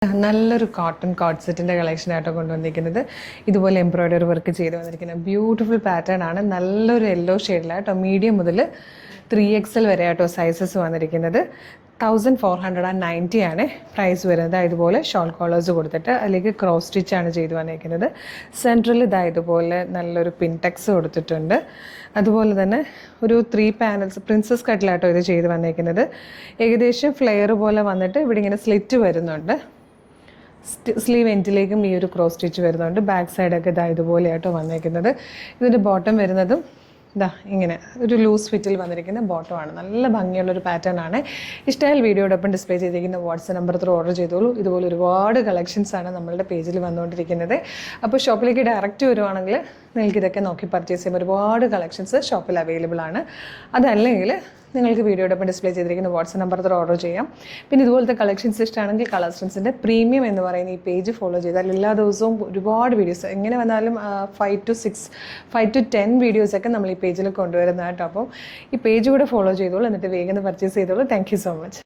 നല്ലൊരു cotton coat സെറ്റിൻ്റെ കളക്ഷനായിട്ടോ കൊണ്ടുവന്നിരിക്കുന്നത്. ഇതുപോലെ എംബ്രോയ്ഡറി വർക്ക് ചെയ്ത് വന്നിരിക്കുന്നത് ബ്യൂട്ടിഫുൾ പാറ്റേൺ ആണ്. നല്ലൊരു യെല്ലോ ഷെയ്ഡിലായിട്ടോ മീഡിയം മുതൽ 3XL വരെ ആയിട്ടോ സൈസസ് വന്നിരിക്കുന്നത്. 1490 ആണ് പ്രൈസ് വരുന്നത്. ഇതുപോലെ ഷോൾ കോളേഴ്സ് കൊടുത്തിട്ട് അതിലേക്ക് ക്രോസ് സ്റ്റിച്ചാണ് ചെയ്ത് വന്നിരിക്കുന്നത്. സെൻട്രൽ ഇതുപോലെ നല്ലൊരു പിൻടെക്സ് കൊടുത്തിട്ടുണ്ട്. അതുപോലെ തന്നെ ഒരു 3 പാനൽസ് പ്രിൻസസ് കട്ടിലായിട്ടോ ഇത് ചെയ്ത് വന്നിരിക്കുന്നത്. ഏകദേശം ഫ്ലെയർ പോലെ വന്നിട്ട് ഇവിടെ ഇങ്ങനെ സ്ലിറ്റ് വരുന്നുണ്ട്. സ്ലീവ് എൻഡിലേക്കും ഈ ഒരു ക്രോസ് സ്റ്റിച്ച് വരുന്നുണ്ട്. ബാക്ക് സൈഡൊക്കെ ഇതുപോലെയായിട്ടോ വന്നിരിക്കുന്നത്. ഇതിൻ്റെ ബോട്ടം വരുന്നതും ഇങ്ങനെ ഒരു ലൂസ് ഫിറ്റിൽ വന്നിരിക്കുന്ന ബോട്ടമാണ്. നല്ല ഭംഗിയുള്ളൊരു പാറ്റേൺ ആണ്. ഇഷ്ടമായാൽ വീഡിയോടൊപ്പം ഡിസ്പ്ലേ ചെയ്തിരിക്കുന്ന വാട്സ്ആപ്പ് നമ്പർ ത്രൂ ഓർഡർ ചെയ്തോളൂ. ഇതുപോലെ ഒരുപാട് കളക്ഷൻസ് ആണ് നമ്മളുടെ പേജിൽ വന്നുകൊണ്ടിരിക്കുന്നത്. അപ്പോൾ ഷോപ്പിലേക്ക് ഡയറക്റ്റ് വരുവാണെങ്കിൽ നിങ്ങൾക്ക് ഇതൊക്കെ നോക്കി പർച്ചേസ് ചെയ്യുമ്പോൾ ഒരുപാട് കളക്ഷൻസ് ഷോപ്പിൽ അവൈലബിൾ ആണ്. അതല്ലെങ്കിൽ നിങ്ങൾക്ക് വീഡിയോടൊപ്പം ഡിസ്പ്ലേ ചെയ്തിരിക്കുന്ന വാട്സ്ആപ്പ് നമ്പർ ത്രൂ ഓർഡർ ചെയ്യാം. പിന്നെ ഇതുപോലത്തെ കളക്ഷൻസ് ഇഷ്ടമാണെങ്കിൽ കളക്ഷൻസിൻ്റെ പ്രീമിയം എന്ന് പറയുന്ന ഈ പേജ് ഫോളോ ചെയ്താൽ എല്ലാ ദിവസവും ഒരുപാട് വീഡിയോസ് എങ്ങനെ വന്നാലും 5 to 10 വീഡിയോസൊക്കെ നമ്മൾ ഈ പേജിൽ കൊണ്ടുവരുന്നതായിട്ടോ. അപ്പോൾ ഈ പേജ് കൂടെ ഫോളോ ചെയ്തോളൂ. എന്നിട്ട് വേഗം പർച്ചേസ് ചെയ്തോളൂ. Thank you so much.